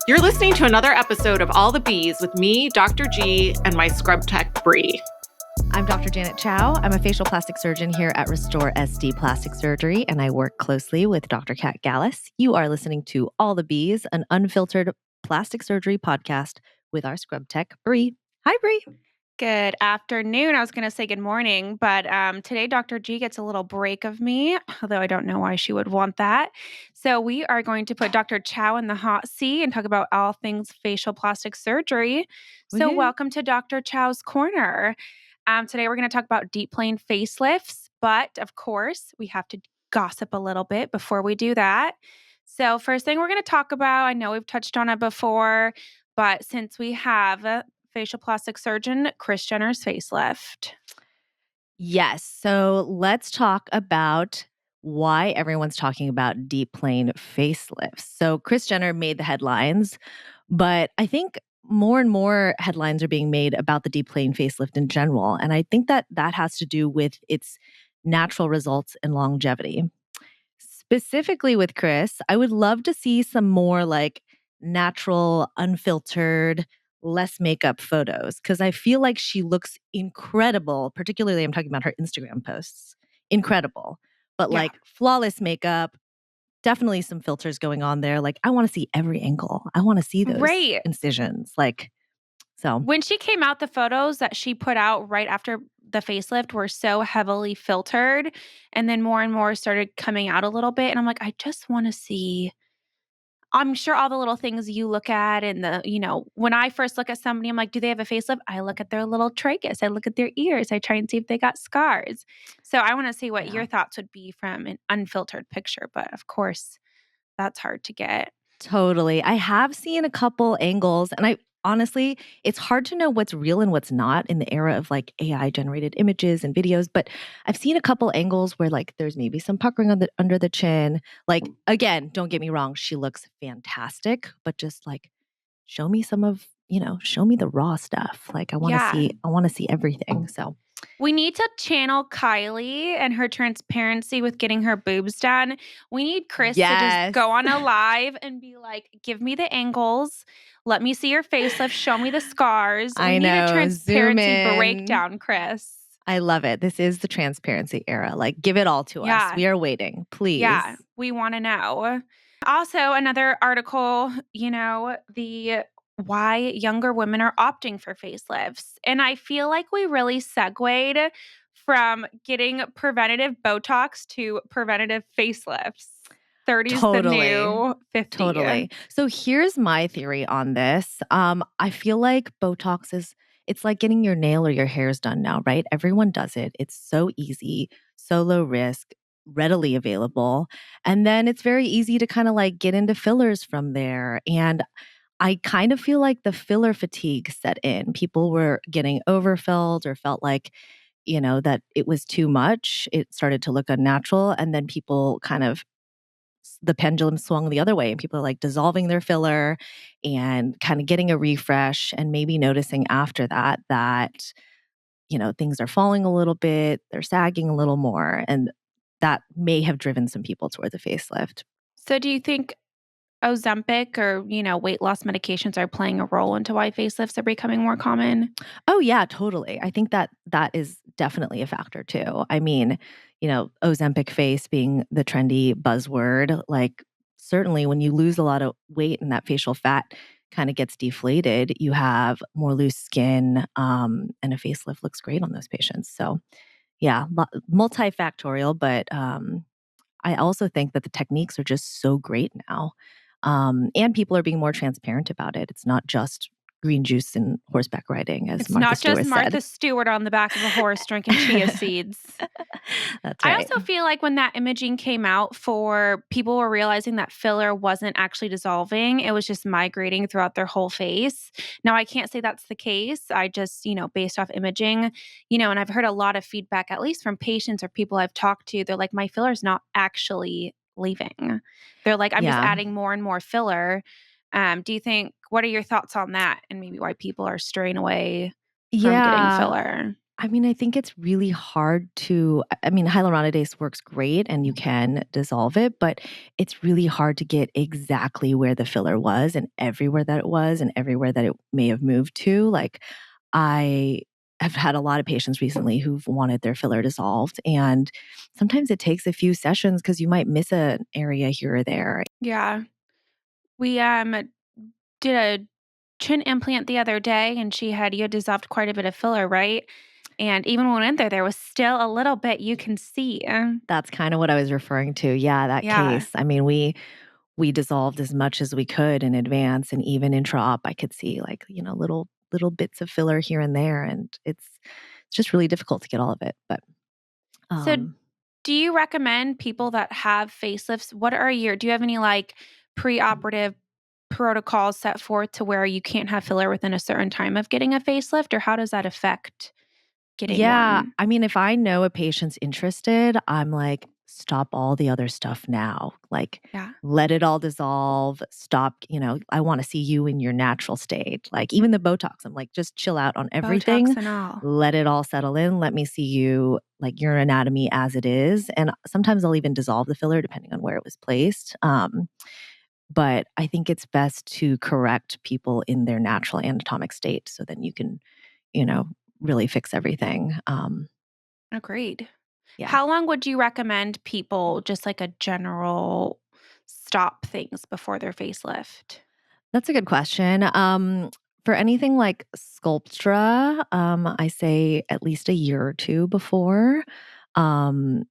You're listening to another episode of All the Bees with me, Dr. G, and my scrub tech, Bri. I'm Dr. Janet Chao. I'm a facial plastic surgeon here at Restore SD Plastic Surgery, and I work closely with Dr. Kat Gallus. You are listening to All the Bees, an unfiltered plastic surgery podcast with our scrub tech, Bri. Hi, Bri. Good afternoon. I was going to say good morning, but today Dr. G gets a little break of me, although I don't know why she would want that. So we are going to put Dr. Chao in the hot seat and talk about all things facial plastic surgery. So welcome to Dr. Chao's Corner. Today we're going to talk about deep plane facelifts, but of course we have to gossip a little bit before we do that. So first thing we're going to talk about, I know we've touched on it before, but since we have facial plastic surgeon Kris Jenner's facelift. Yes. So let's talk about why everyone's talking about deep plane facelifts. So Kris Jenner made the headlines, but I think more and more headlines are being made about the deep plane facelift in general. And I think that that has to do with its natural results and longevity. Specifically with Kris, I would love to see some more like natural, unfiltered, less makeup photos because I feel like she looks incredible. Particularly, I'm talking about her Instagram posts. Incredible. But like flawless makeup, definitely some filters going on there. Like I want to see every angle. I want to see those incisions. So when she came out, the photos that she put out right after the facelift were so heavily filtered, and then more and more started coming out a little bit. And I'm like, I just want to see. I'm sure all the little things you look at and when I first look at somebody, I'm like, do they have a facelift? I look at their little tragus. I look at their ears. I try and see if they got scars. So I want to see what your thoughts would be from an unfiltered picture. But of course, that's hard to get. Totally. I have seen a couple angles, and honestly, it's hard to know what's real and what's not in the era of like AI generated images and videos, but I've seen a couple angles where like there's maybe some puckering under the chin. Like again, don't get me wrong, she looks fantastic, but just like show me show me the raw stuff. Like I want to see everything. So we need to channel Kylie and her transparency with getting her boobs done. We need Kris to just go on a live and be like, give me the angles. Let me see your facelift. Show me the scars. We need a transparency breakdown, Kris. I love it. This is the transparency era. Like, give it all to us. We are waiting. Please. Yeah, we want to know. Also, another article, why younger women are opting for facelifts. And I feel like we really segued from getting preventative Botox to preventative facelifts. 30's the new 50. Totally. So here's my theory on this. I feel like Botox it's like getting your nail or your hairs done now, right? Everyone does it. It's so easy, so low risk, readily available. And then it's very easy to kind of like get into fillers from there. And I kind of feel like the filler fatigue set in. People were getting overfilled or felt like, that it was too much. It started to look unnatural. And then people the pendulum swung the other way and people are like dissolving their filler and kind of getting a refresh and maybe noticing after that, things are falling a little bit, they're sagging a little more. And that may have driven some people toward the facelift. So do you think Ozempic or, weight loss medications are playing a role into why facelifts are becoming more common? Oh, yeah, totally. I think that is definitely a factor too. I mean, Ozempic face being the trendy buzzword, like certainly when you lose a lot of weight and that facial fat kind of gets deflated, you have more loose skin and a facelift looks great on those patients. So yeah, multifactorial, but I also think that the techniques are just so great now. And people are being more transparent about it. It's not just green juice and horseback riding, as Martha Stewart said. It's not just Martha Stewart on the back of a horse drinking chia seeds. That's right. I also feel like when that imaging came out, people were realizing that filler wasn't actually dissolving. It was just migrating throughout their whole face. Now, I can't say that's the case. I just, based off imaging, and I've heard a lot of feedback, at least from patients or people I've talked to, they're like, my filler's not actually leaving. They're like, I'm just adding more and more filler. What are your thoughts on that and maybe why people are straying away from getting filler? I mean, I think it's really hard to, I mean, hyaluronidase works great and you can dissolve it, but it's really hard to get exactly where the filler was and everywhere that it was and everywhere that it may have moved to. Like, I have had a lot of patients recently who've wanted their filler dissolved, and sometimes it takes a few sessions because you might miss an area here or there. Yeah. We did a chin implant the other day, and you had dissolved quite a bit of filler, right? And even when we went there, there was still a little bit you can see. That's kind of what I was referring to. Yeah, that Yeah. case. I mean, we dissolved as much as we could in advance, and even intra-op I could see, like, little bits of filler here and there, and it's just really difficult to get all of it. But So, um do you recommend people that have facelifts? Do you have any like preoperative protocols set forth to where you can't have filler within a certain time of getting a facelift, or how does that affect getting yeah, one? I mean, if I know a patient's interested, I'm like, stop all the other stuff now. Like, Yeah. let it all dissolve. Stop, I want to see you in your natural state. Like, even the Botox, I'm like, just chill out on Botox everything. and all. Let it all settle in. Let me see you, like, your anatomy as it is. And sometimes I'll even dissolve the filler depending on where it was placed. But I think it's best to correct people in their natural anatomic state so then you can, you know, really fix everything. Agreed. Yeah, How long would you recommend people just like a general stop things before their facelift? that's a good question. For anything like Sculptra, I say at least a year or two before. Um,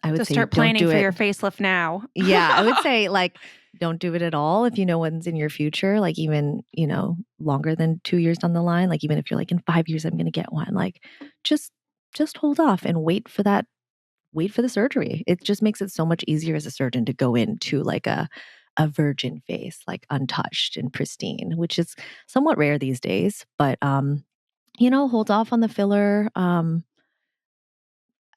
I So would say start don't planning do for it. your facelift now. Yeah, I would say like don't do it at all if you know when's in your future, like even, longer than 2 years down the line. Like even if you're like in 5 years, I'm gonna get one. Like just just hold off and wait for the surgery. It just makes it so much easier as a surgeon to go into like a virgin face, like untouched and pristine, which is somewhat rare these days. But hold off on the filler.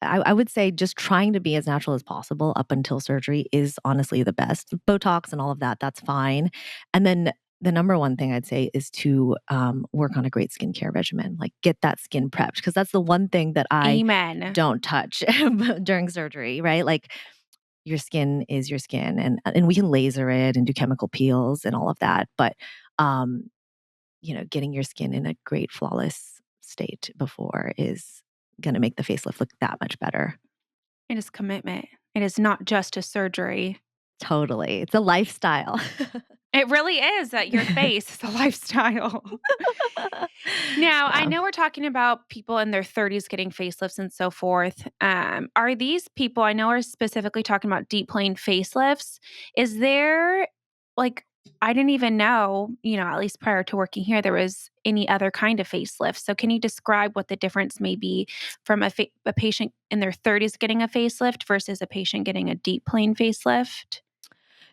I would say just trying to be as natural as possible up until surgery is honestly the best. Botox and all of that, that's fine. And then the number one thing I'd say is to work on a great skincare regimen. Like get that skin prepped because that's the one thing that I Amen. don't touch during surgery, right? Like your skin is your skin, and we can laser it and do chemical peels and all of that. But um, getting your skin in a great flawless state before is going to make the facelift look that much better. It is commitment. It is not just a surgery. Totally. It's a lifestyle. It really is that your face is a lifestyle. Now, I Yeah. know we're talking about people in their 30s getting facelifts and so forth. Are these people, I know we're specifically talking about deep plane facelifts. Is there, like, I didn't even know, at least prior to working here, there was any other kind of facelift. So, can you describe what the difference may be from a patient in their 30s getting a facelift versus a patient getting a deep plane facelift?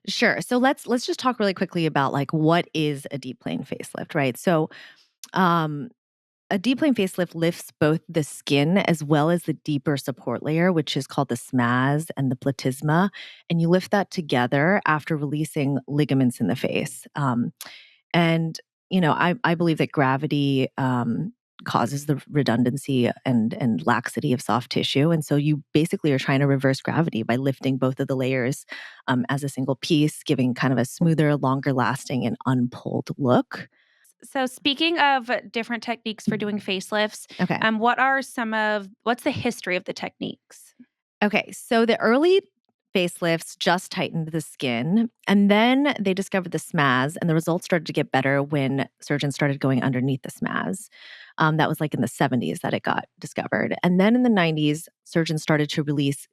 Sure. So let's just talk really quickly about like what is a deep plane facelift, right? So um a deep plane facelift lifts both the skin as well as the deeper support layer, which is called the SMAS and the platysma. And you lift that together after releasing ligaments in the face. And, I believe that gravity causes the redundancy and laxity of soft tissue. And so you basically are trying to reverse gravity by lifting both of the layers as a single piece, giving kind of a smoother, longer lasting, and unpulled look. So, speaking of different techniques for doing facelifts, Okay. what's the history of the techniques? Okay, so the early facelifts just tightened the skin, and then they discovered the SMAS, and the results started to get better when surgeons started going underneath the SMAS. That was like in the 70s that it got discovered. And then in the 90s, surgeons started to release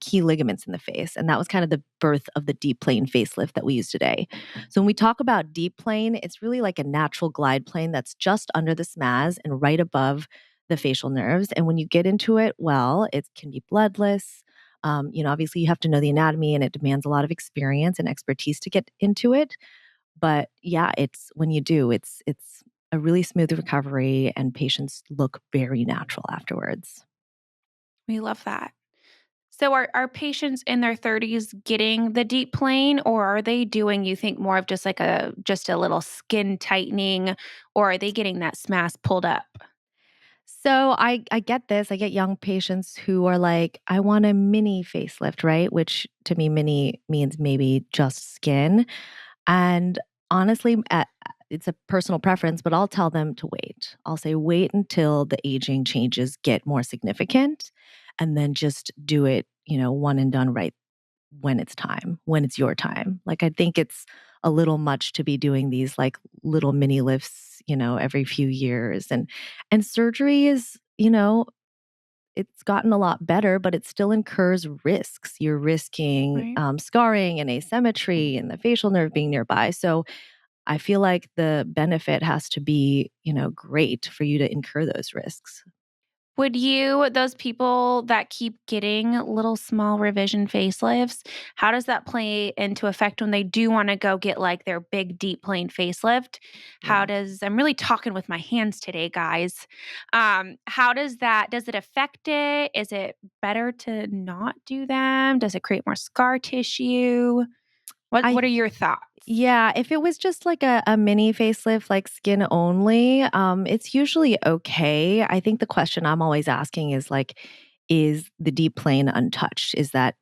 key ligaments in the face. And that was kind of the birth of the deep plane facelift that we use today. So when we talk about deep plane, it's really like a natural glide plane that's just under the SMAS and right above the facial nerves. And when you get into it, well, it can be bloodless. Obviously you have to know the anatomy and it demands a lot of experience and expertise to get into it. But yeah, it's when you do, it's a really smooth recovery and patients look very natural afterwards. We love that. So, are patients in their 30s getting the deep plane, or are they doing, you think, more of just a little skin tightening, or are they getting that SMAS pulled up? So I get this. I get young patients who are like, I want a mini facelift, right? Which to me, mini means maybe just skin. And honestly, it's a personal preference, but I'll tell them to wait. I'll say, wait until the aging changes get more significant and then just do it, one and done right when it's time, when it's your time. Like, I think it's a little much to be doing these like little mini lifts, every few years. And surgery is, it's gotten a lot better, but it still incurs risks. You're risking Right. scarring and asymmetry and the facial nerve being nearby. So I feel like the benefit has to be, great for you to incur those risks. Would you, those people that keep getting little small revision facelifts, how does that play into effect when they do want to go get like their big deep plane facelift? Yeah. I'm really talking with my hands today, guys. How does it affect it? Is it better to not do them? Does it create more scar tissue? I What are your thoughts? Yeah, if it was just like a mini facelift, like skin only, it's usually okay. I think the question I'm always asking is like, is the deep plane untouched? Is that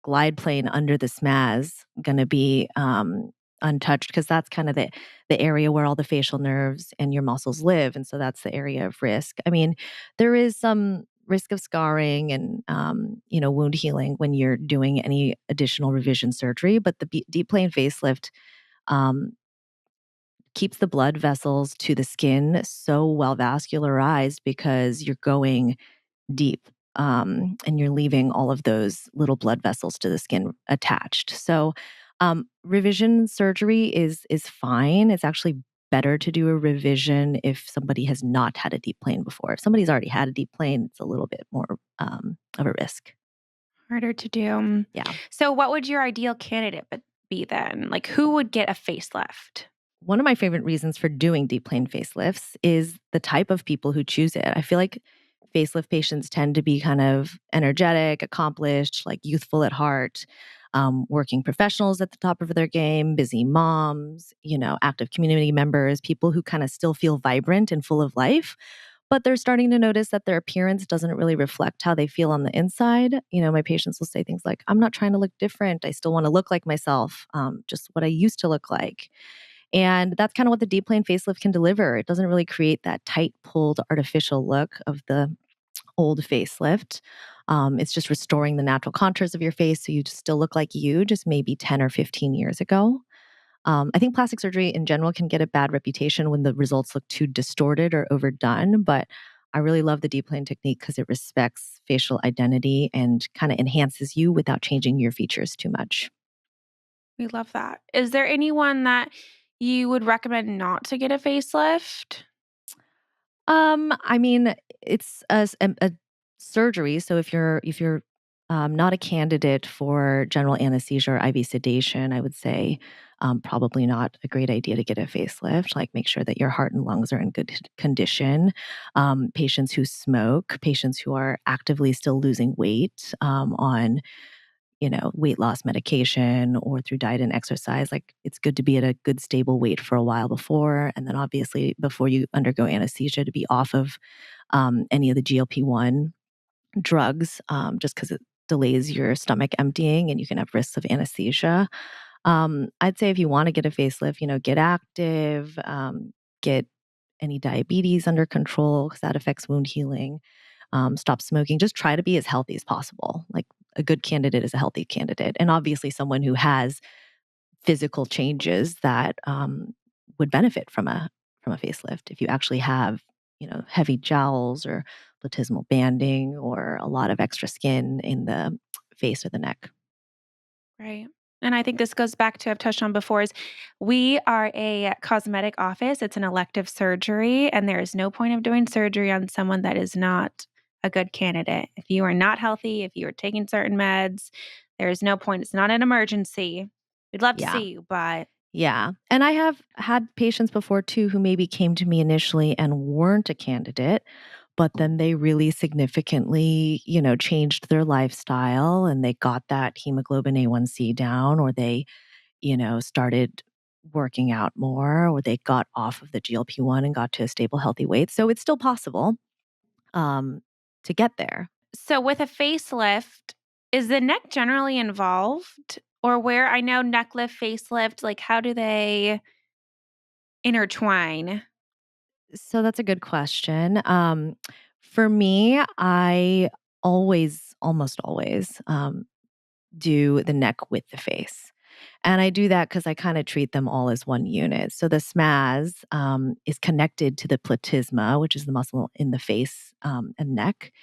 glide plane under the SMAS going to be untouched? Because that's kind of the area where all the facial nerves and your muscles live, and so that's the area of risk. I mean, there is some risk of scarring and wound healing when you're doing any additional revision surgery, but the deep plane facelift um, keeps the blood vessels to the skin so well vascularized because you're going deep, and you're leaving all of those little blood vessels to the skin attached. So revision surgery is fine. It's actually better to do a revision if somebody has not had a deep plane before. If somebody's already had a deep plane, it's a little bit more of a risk. Harder to do. Yeah. So, what would your ideal candidate be then? Like, who would get a facelift? One of my favorite reasons for doing deep plane facelifts is the type of people who choose it. I feel like facelift patients tend to be kind of energetic, accomplished, like youthful at heart, working professionals at the top of their game, busy moms, active community members, people who kind of still feel vibrant and full of life. But they're starting to notice that their appearance doesn't really reflect how they feel on the inside. My patients will say things like, I'm not trying to look different. I still want to look like myself, just what I used to look like. And that's kind of what the deep plane facelift can deliver. It doesn't really create that tight pulled artificial look of the old facelift. It's just restoring the natural contours of your face so you just still look like you, just maybe 10 or 15 years ago. I think plastic surgery in general can get a bad reputation when the results look too distorted or overdone, but I really love the deep plane technique because it respects facial identity and kind of enhances you without changing your features too much. We love that. Is there anyone that you would recommend not to get a facelift? I mean, it's a surgery. So if you're not a candidate for general anesthesia or IV sedation, I would say probably not a great idea to get a facelift. Like, make sure that your heart and lungs are in good condition. Patients who smoke, patients who are actively still losing weight on weight loss medication or through diet and exercise, like it's good to be at a good stable weight for a while before. And then obviously before you undergo anesthesia to be off of any of the GLP-1 drugs, just because it delays your stomach emptying and you can have risks of anesthesia. I'd say if you want to get a facelift, get active, get any diabetes under control because that affects wound healing. Stop smoking. Just try to be as healthy as possible. Like, a good candidate is a healthy candidate, and obviously someone who has physical changes that would benefit from a facelift. If you actually have heavy jowls or platysmal banding or a lot of extra skin in the face or the neck. Right. And I think this goes back to I've touched on before is we are a cosmetic office. It's an elective surgery, and there is no point of doing surgery on someone that is not a good candidate. If you are not healthy, if you are taking certain meds, there is no point. It's not an emergency. We'd love to Yeah. see you, but Yeah. And I have had patients before too who maybe came to me initially and weren't a candidate, but then they really significantly, changed their lifestyle and they got that hemoglobin A1C down, or they, started working out more, or they got off of the GLP-1 and got to a stable, healthy weight. So it's still possible. to get there. So with a facelift, is the neck generally involved? Or where I know neck lift, facelift, like how do they intertwine? So that's a good question. For me, I almost always, do the neck with the face. And I do that because I kind of treat them all as one unit. So the SMAS is connected to the platysma, which is the muscle in the face and neck.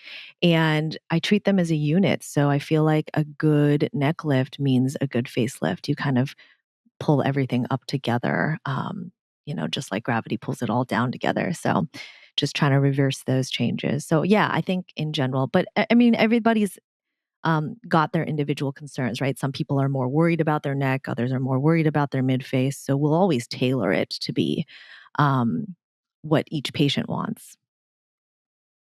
And I treat them as a unit. So I feel like a good neck lift means a good facelift. You kind of pull everything up together, just like gravity pulls it all down together. So just trying to reverse those changes. So yeah, I think in general, but I mean, everybody's got their individual concerns, right? Some people are more worried about their neck, others are more worried about their mid face. So we'll always tailor it to be what each patient wants.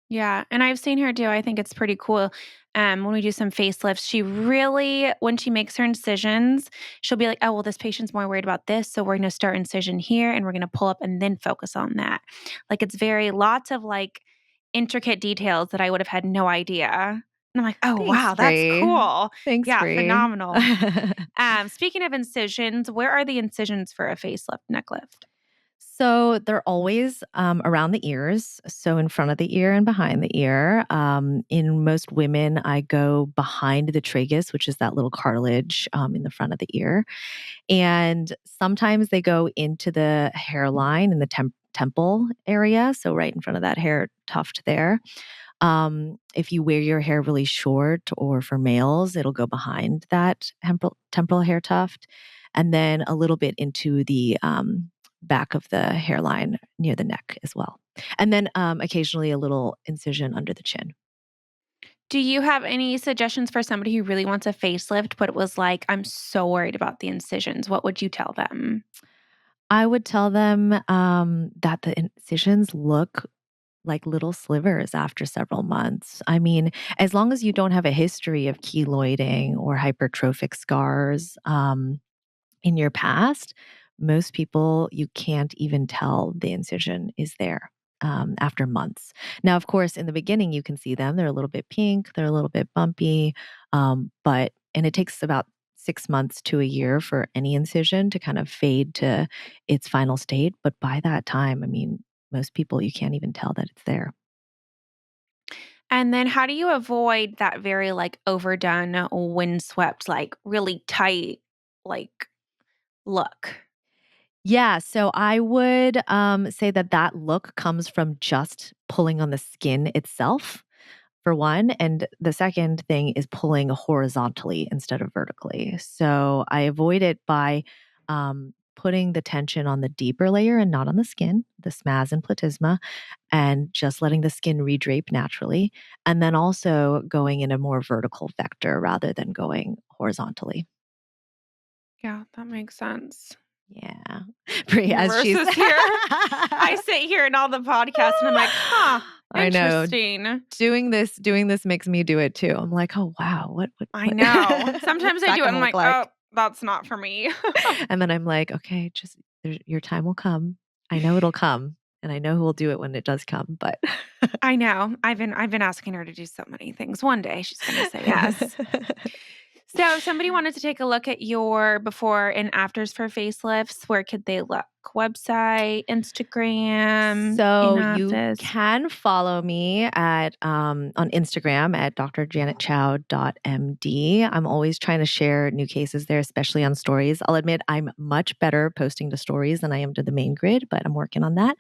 Yeah, and I've seen her do, I think it's pretty cool. When we do some facelifts, she really, when she makes her incisions, she'll be like, oh, well, this patient's more worried about this. So we're going to start incision here and we're going to pull up and then focus on that. Like it's very lots of like intricate details that I would have had no idea. And I'm like, oh, Thanks, wow, that's Bri. cool. Thanks, Yeah, Bri. phenomenal. Speaking of incisions, where are the incisions for a facelift neck lift? So they're always around the ears, so in front of the ear and behind the ear. In most women, I go behind the tragus, which is that little cartilage in the front of the ear. And sometimes they go into the hairline in the temple area, so right in front of that hair tuft there. If you wear your hair really short, or for males, it'll go behind that temporal hair tuft, and then a little bit into the back of the hairline near the neck as well. And then occasionally a little incision under the chin. Do you have any suggestions for somebody who really wants a facelift, but it was like, I'm so worried about the incisions? What would you tell them? I would tell them that the incisions look like little slivers after several months. I mean, as long as you don't have a history of keloiding or hypertrophic scars in your past, most people, you can't even tell the incision is there after months. Now, of course, in the beginning, you can see them. They're a little bit pink, they're a little bit bumpy, and it takes about 6 months to a year for any incision to kind of fade to its final state. But by that time, I mean, most people, you can't even tell that it's there. And then how do you avoid that very like overdone, windswept, like really tight, like look? Yeah, so I would say that that look comes from just pulling on the skin itself, for one. And the second thing is pulling horizontally instead of vertically. So I avoid it by putting the tension on the deeper layer and not on the skin, the SMAS and platysma, and just letting the skin redrape naturally. And then also going in a more vertical vector rather than going horizontally. Yeah, that makes sense. Yeah. Bri, as she's Versus here, I sit here in all the podcasts and I'm like, huh, I know. interesting. Doing this makes me do it too. I'm like, oh wow, what I know. Sometimes I do it. I'm like, like? oh, that's not for me. And then I'm like, okay, just your time will come. I know it'll come, and I know who will do it when it does come. But I know. I've been asking her to do so many things. One day she's going to say yes. So if somebody wanted to take a look at your before and afters for facelifts, where could they look? Website, Instagram, So in you office? can follow me at on Instagram at drjanetchow.md. I'm always trying to share new cases there, especially on stories. I'll admit I'm much better posting to stories than I am to the main grid, but I'm working on that.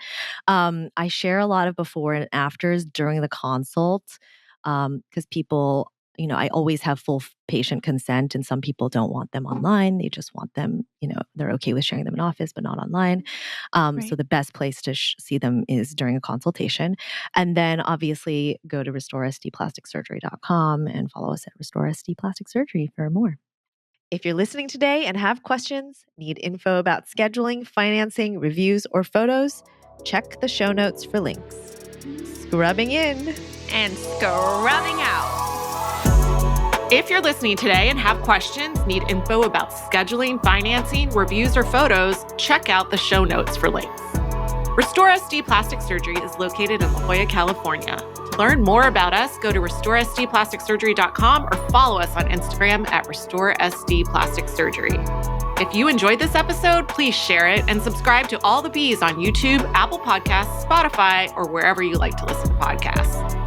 I share a lot of before and afters during the consult because people, I always have full patient consent, and some people don't want them online. They just want them, they're okay with sharing them in office, but not online. So Right. the best place to see them is during a consultation. And then obviously go to restoresdplasticsurgery.com and follow us at RestoreSD Plastic Surgery for more. If you're listening today and have questions, need info about scheduling, financing, reviews, or photos, check the show notes for links. Scrubbing in And scrubbing out. If you're listening today and have questions, need info about scheduling, financing, reviews, or photos, check out the show notes for links. Restore SD Plastic Surgery is located in La Jolla, California. To learn more about us, go to restoresdplasticsurgery.com or follow us on Instagram at restoresdplasticsurgery. If you enjoyed this episode, please share it and subscribe to All the Bees on YouTube, Apple Podcasts, Spotify, or wherever you like to listen to podcasts.